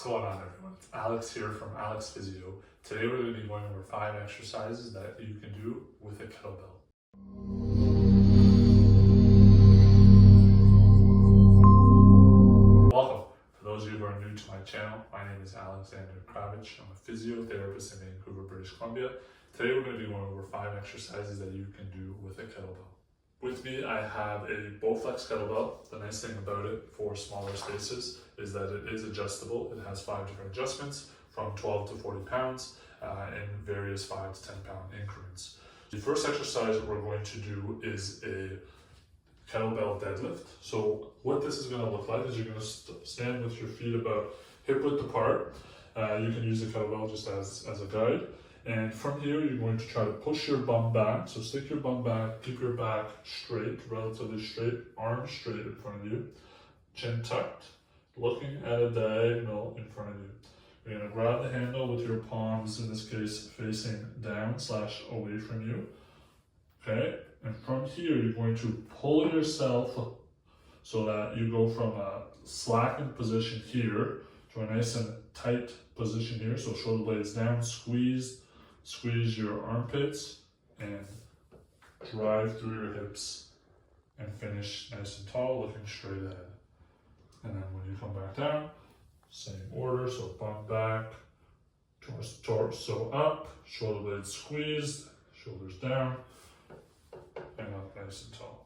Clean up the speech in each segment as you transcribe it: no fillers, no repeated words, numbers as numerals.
going on, everyone? It's Alex here from Alex Physio. Today we're going to be going over 5 exercises that you can do with a kettlebell. Welcome. For those of you who are new to my channel, my name is Alexander Kravich. I'm a physiotherapist in Vancouver, British Columbia. Today we're going to be going over 5 exercises that you can do with a kettlebell. With me, I have a Bowflex kettlebell. The nice thing about it for smaller spaces is that it is adjustable. It has 5 different adjustments from 12 to 40 pounds in various 5 to 10 pound increments. The first exercise we're going to do is a kettlebell deadlift. So what this is going to look like is you're going to stand with your feet about hip width apart. You can use the kettlebell just as a guide. And from here, you're going to try to push your bum back. So stick your bum back, keep your back straight, relatively straight, arms straight in front of you, chin tucked, looking at a diagonal in front of you. You're going to grab the handle with your palms, in this case, facing down / away from you. Okay, and from here, you're going to pull yourself so that you go from a slackened position here to a nice and tight position here. So shoulder blades down, squeeze your armpits and drive through your hips and finish nice and tall, looking straight ahead. And then when you come back down, same order, so bum back, torso up, shoulder blades squeezed, shoulders down, and up nice and tall.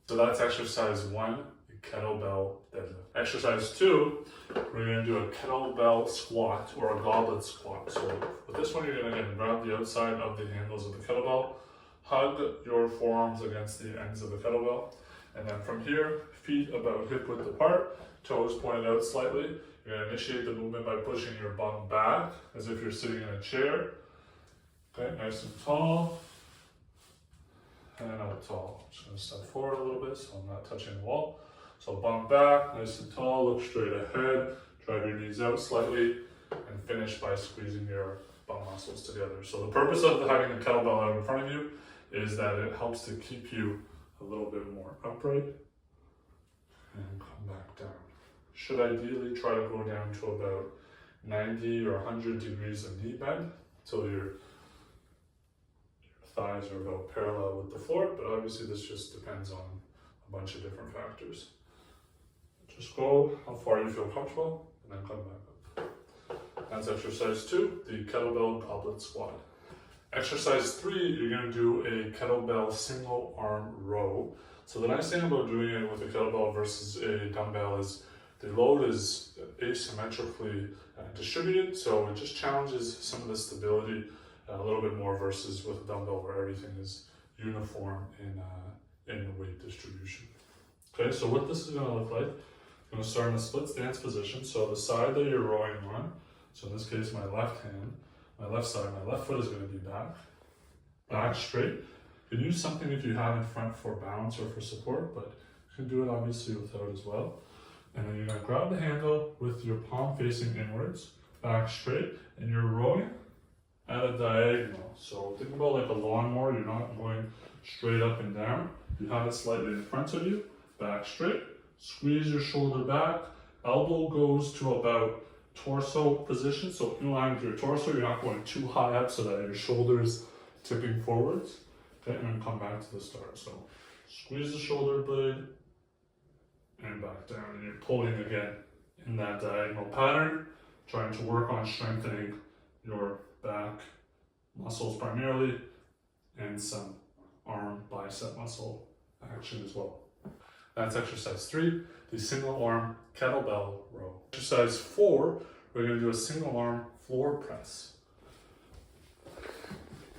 So that's exercise 1, the kettlebell deadlift. Exercise 2, we're going to do a kettlebell squat or a goblet squat. So with this one, you're going to grab the outside of the handles of the kettlebell, hug your forearms against the ends of the kettlebell, and then from here, feet about hip width apart, toes pointed out slightly. You're going to initiate the movement by pushing your bum back as if you're sitting in a chair. Okay, nice and tall. And out tall. I'm just going to step forward a little bit so I'm not touching the wall. So bum back, nice and tall, look straight ahead, drive your knees out slightly, and finish by squeezing your bum muscles together. So the purpose of having the kettlebell out in front of you is that it helps to keep you a little bit more upright and come back down. Should ideally try to go down to about 90 or 100 degrees of knee bend until your thighs are about parallel with the floor, but obviously this just depends on a bunch of different factors. Just go how far you feel comfortable and then come back up. That's exercise 2, the kettlebell goblet squat. Exercise 3, you're going to do a kettlebell single arm row. So the nice thing about doing it with a kettlebell versus a dumbbell is the load is asymmetrically distributed, so it just challenges some of the stability a little bit more versus with a dumbbell where everything is uniform in the weight distribution. Okay, so what this is going to look like, I'm going to start in a split stance position. So the side that you're rowing on, so in this case my left hand, my left side, my left foot is going to be back straight. You can use something if you have in front for balance or for support, but you can do it obviously without as well. And then you're going to grab the handle with your palm facing inwards, back straight, and you're rowing at a diagonal. So think about like a lawnmower, you're not going straight up and down. You have it slightly in front of you, back straight, squeeze your shoulder back, elbow goes to about torso position, so in line with your torso, you're not going too high up so that your shoulders tipping forwards. Okay, and then come back to the start. So squeeze the shoulder blade and back down, and you're pulling again in that diagonal pattern, trying to work on strengthening your back muscles primarily and some arm bicep muscle action as well. That's exercise 3, the single arm kettlebell row. Exercise 4, we're going to do a single arm floor press.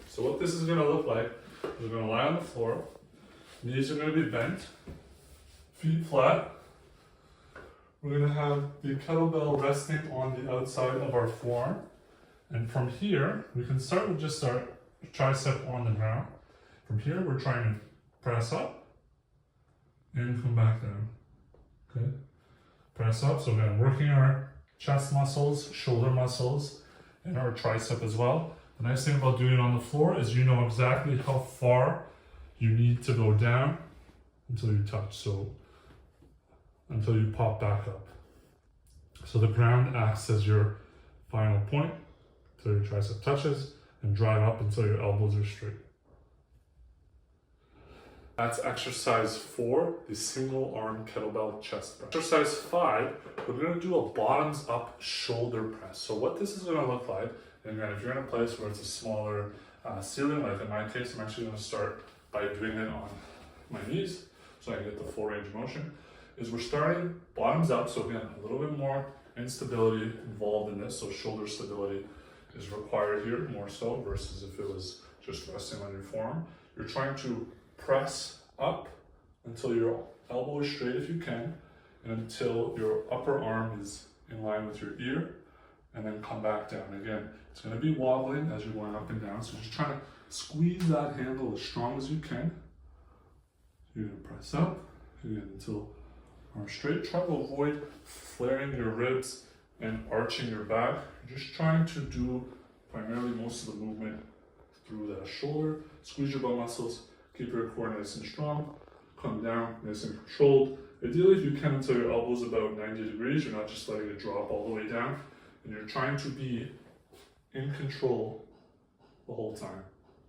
So what this is going to look like is we're going to lie on the floor, knees are going to be bent, feet flat. We're going to have the kettlebell resting on the outside of our forearm. And from here, we can start with just our tricep on the ground. From here, we're trying to press up and come back down. Okay, press up. So again, working our chest muscles, shoulder muscles, and our tricep as well. The nice thing about doing it on the floor is you know exactly how far you need to go down until you touch. So until you pop back up. So the ground acts as your final point until your tricep touches, and drive up until your elbows are straight. That's exercise 4, the single arm kettlebell chest press. Exercise 5, we're going to do a bottoms up shoulder press. So what this is going to look like, and again, if you're in a place where it's a smaller ceiling, like in my case, I'm actually going to start by doing it on my knees so I can get the full range of motion, is we're starting bottoms up. So again, a little bit more instability involved in this. So shoulder stability is required here more so versus if it was just resting on your forearm. You're trying to press up until your elbow is straight if you can, and until your upper arm is in line with your ear, and then come back down. Again, it's going to be wobbling as you're going up and down, so just trying to squeeze that handle as strong as you can. You're going to press up again until arm straight. Try to avoid flaring your ribs and arching your back. You're just trying to do primarily most of the movement through that shoulder. Squeeze your butt muscles. Keep your core nice and strong. Come down, nice and controlled. Ideally, if you can, until your elbow's about 90 degrees, you're not just letting it drop all the way down. And you're trying to be in control the whole time.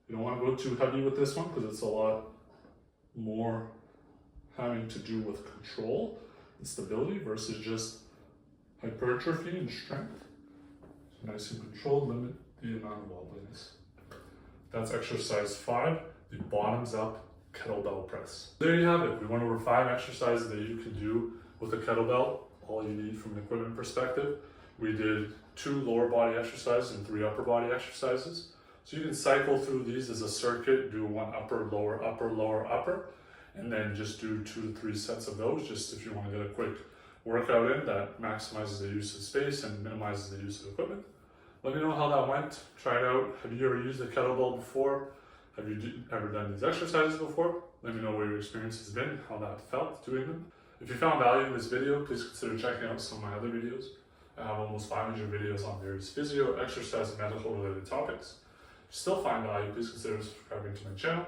You don't want to go too heavy with this one because it's a lot more having to do with control and stability versus just hypertrophy and strength. So nice and controlled, limit the amount of wobbliness. That's exercise 5. The bottoms up kettlebell press. There you have it. We went over 5 exercises that you can do with a kettlebell, all you need from an equipment perspective. We did 2 lower body exercises and 3 upper body exercises. So you can cycle through these as a circuit, do 1 upper, lower, upper, lower, upper, and then just do 2 to 3 sets of those, just if you want to get a quick workout in that maximizes the use of space and minimizes the use of equipment. Let me know how that went. Try it out. Have you ever used a kettlebell before? Have you ever done these exercises before? Let me know what your experience has been, how that felt doing them. If you found value in this video, please consider checking out some of my other videos. I have almost 500 videos on various physio, exercise, and medical related topics. If you still find value, please consider subscribing to my channel.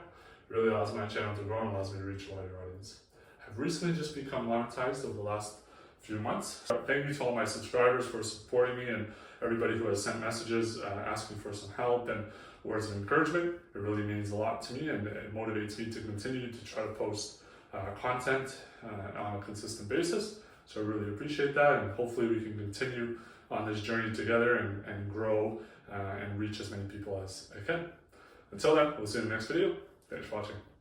It really allows my channel to grow and allows me to reach a wider audience. I've recently just become monetized over the last few months. Thank you to all my subscribers for supporting me and everybody who has sent messages asking for some help and words of encouragement. It really means a lot to me and it motivates me to continue to try to post content on a consistent basis. So I really appreciate that, and hopefully we can continue on this journey together and grow and reach as many people as I can. Until then, we'll see you in the next video. Thanks for watching.